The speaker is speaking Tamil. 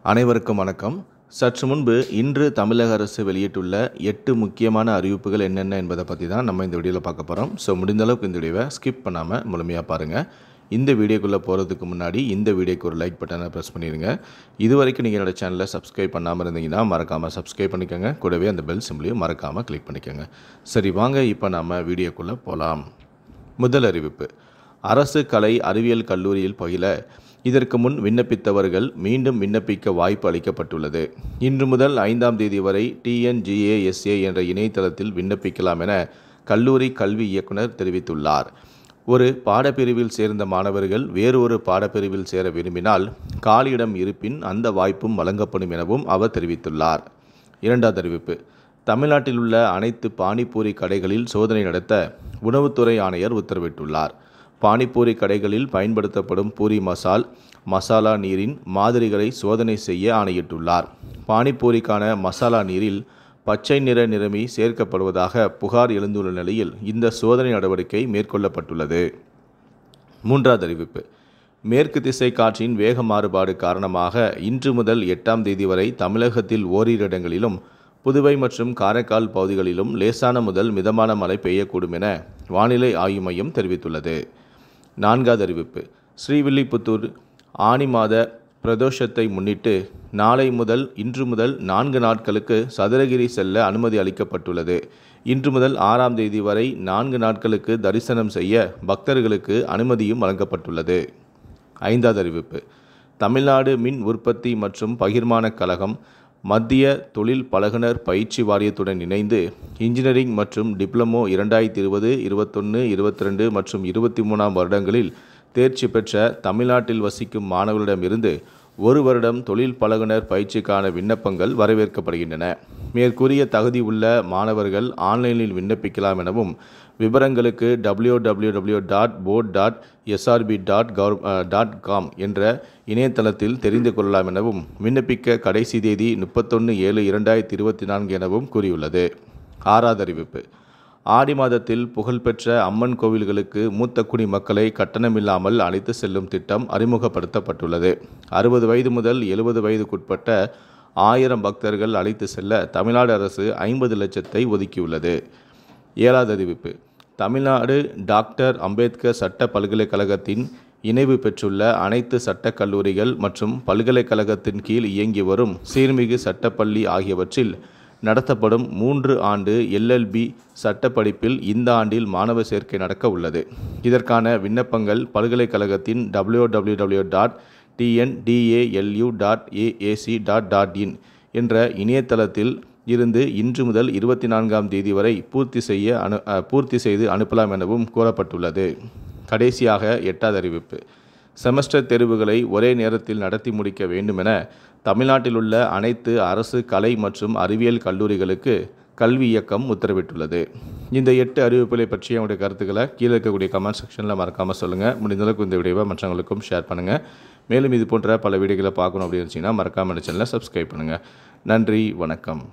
அனைவருக்கும் வணக்கம். சற்று முன்பு இன்று தமிழக அரசு வெளியிட்டுள்ள 8 முக்கியமான அறிவிப்புகள் என்னென்ன என்பதை பற்றி தான் நம்ம இந்த வீடியோவில் பார்க்க போகிறோம். ஸோ முடிந்த அளவுக்கு இந்த வீடியோவை ஸ்கிப் பண்ணாமல் முழுமையாக பாருங்கள். இந்த வீடியோக்குள்ளே போகிறதுக்கு முன்னாடி இந்த வீடியோக்கு ஒரு லைக் பட்டனை ப்ரெஸ் பண்ணிடுங்க. இது வரைக்கும் நீங்கள் என்னோடய சேனலை சப்ஸ்கிரைப் பண்ணாமல் இருந்தீங்கன்னா மறக்காமல் சப்ஸ்கிரைப் பண்ணிக்கோங்க. கூடவே அந்த பெல் சிம்பிளையும் மறக்காமல் கிளிக் பண்ணிக்கோங்க. சரி வாங்க இப்போ நம்ம வீடியோக்குள்ளே போகலாம். முதல் அறிவிப்பு: அரசு கலை அறிவியல் கல்லூரியில் பயில இதற்கு முன் விண்ணப்பித்தவர்கள் மீண்டும் விண்ணப்பிக்க வாய்ப்பு அளிக்கப்பட்டுள்ளது. இன்று முதல் 5ஆம் தேதி வரை TNGASA என்ற இணையதளத்தில் விண்ணப்பிக்கலாம் என கல்லூரி கல்வி இயக்குனர் தெரிவித்துள்ளார். ஒரு பாடப்பிரிவில் சேர்ந்த மாணவர்கள் வேறொரு பாடப்பிரிவில் சேர விரும்பினால் காலியிடம் இருப்பின் அந்த வாய்ப்பும் வழங்கப்படும் எனவும் அவர் தெரிவித்துள்ளார். இரண்டாவது அறிவிப்பு: தமிழ்நாட்டில் உள்ள அனைத்து பானிபூரி கடைகளில் சோதனை நடத்த உணவுத்துறை ஆணையர் உத்தரவிட்டுள்ளார். பானிபூரி கடைகளில் பயன்படுத்தப்படும் பூரி மசாலா நீரின் மாதிரிகளை சோதனை செய்ய ஆணையிட்டுள்ளார். பானிபூரிக்கான மசாலா நீரில் பச்சை நிற நிறமி சேர்க்கப்படுவதாக புகார் எழுந்துள்ள நிலையில் இந்த சோதனை நடவடிக்கை மேற்கொள்ளப்பட்டுள்ளது. மூன்றாவது அறிவிப்பு: மேற்கு திசை காற்றின் வேக மாறுபாடு காரணமாக இன்று முதல் 8ஆம் தேதி வரை தமிழகத்தில் ஓரிரு இடங்களிலும் புதுவை மற்றும் காரைக்கால் பகுதிகளிலும் லேசான முதல் மிதமான மழை பெய்யக்கூடும் என வானிலை ஆய்வு மையம் தெரிவித்துள்ளது. நான்காவது அறிவிப்பு: ஸ்ரீவில்லிபுத்தூர் ஆனி மாத பிரதோஷத்தை முன்னிட்டு நாளை முதல் இன்று முதல் 4 நாட்களுக்கு சதுரகிரி செல்ல அனுமதி அளிக்கப்பட்டுள்ளது. இன்று முதல் 6ஆம் தேதி வரை 4 நாட்களுக்கு தரிசனம் செய்ய பக்தர்களுக்கு அனுமதியும் வழங்கப்பட்டுள்ளது. ஐந்தாவது அறிவிப்பு: தமிழ்நாடு மின் உற்பத்தி மற்றும் பகிர்மான கழகம் மத்திய தொழில் பழகுனர் பயிற்சி வாரியத்துடன் இணைந்து இன்ஜினியரிங் மற்றும் டிப்ளமோ 2020, 21, 22 மற்றும் 23ஆம் வருடங்களில் தேர்ச்சி பெற்ற தமிழ்நாட்டில் வசிக்கும் மாணவர்களிடமிருந்து 1 வருடம் தொழில் பழகுனர் பயிற்சிக்கான விண்ணப்பங்கள் வரவேற்கப்படுகின்றன. மேற்கூறிய தகுதி உள்ள மாணவர்கள் ஆன்லைனில் விண்ணப்பிக்கலாம் எனவும் விவரங்களுக்கு www.board.srb.com என்ற இணையதளத்தில் தெரிந்து கொள்ளலாம் எனவும் விண்ணப்பிக்க கடைசி தேதி 31/7/2024 எனவும் கூறியுள்ளது. ஆறாவது அறிவிப்பு: ஆடி மாதத்தில் புகழ்பெற்ற அம்மன் கோவில்களுக்கு மூத்த குடிமக்களை கட்டணமில்லாமல் அழைத்து செல்லும் திட்டம் அறிமுகப்படுத்தப்பட்டுள்ளது. 60 வயது முதல் 70 வயதுக்குட்பட்ட 1000 பக்தர்கள் அழைத்து செல்ல தமிழ்நாடு அரசு 50 லட்சத்தை ஒதுக்கியுள்ளது. ஏழாவது அறிவிப்பு: தமிழ்நாடு டாக்டர் அம்பேத்கர் சட்ட பல்கலைக்கழகத்தின் இணைவு பெற்றுள்ள அனைத்து சட்டக் கல்லூரிகள் மற்றும் பல்கலைக்கழகத்தின் கீழ் இயங்கி வரும் சீர்மிகு சட்டப்பள்ளி ஆகியவற்றில் நடத்தப்படும் 3 ஆண்டு LLB சட்டப்படிப்பில் இந்த ஆண்டில் மாணவர் சேர்க்கை நடக்க உள்ளது. இதற்கான விண்ணப்பங்கள் பல்கலைக்கழகத்தின் www.tndalu.aac.in என்ற இணையதளத்தில் இருந்து இன்று முதல் 24ஆம் தேதி வரை பூர்த்தி செய்து அனுப்பலாம் எனவும் கூறப்பட்டுள்ளது. கடைசியாக 8வது அறிவிப்பு: செமஸ்டர் தேர்வுகளை ஒரே நேரத்தில் நடத்தி முடிக்க வேண்டும் என தமிழ்நாட்டில் உள்ள அனைத்து அரசு கலை மற்றும் அறிவியல் கல்லூரிகளுக்கு கல்வி இயக்கம் உத்தரவிட்டுள்ளது. இந்த 8 அறிவிப்புகளை பற்றிய உங்களுடைய கருத்துக்களை கீழே இருக்கக்கூடிய கமெண்ட் செக்ஷனில் மறக்காமல் சொல்லுங்கள். முடிந்தளவுக்கு இந்த வீடியோவை மற்றவங்களுக்கும் ஷேர் பண்ணுங்கள். மேலும் இது போன்ற பல வீடியோக்களை பார்க்கணும் அப்படின்னு இருந்துச்சுன்னா மறக்காமல் சேனலை சப்ஸ்கிரைப் பண்ணுங்கள். நன்றி, வணக்கம்.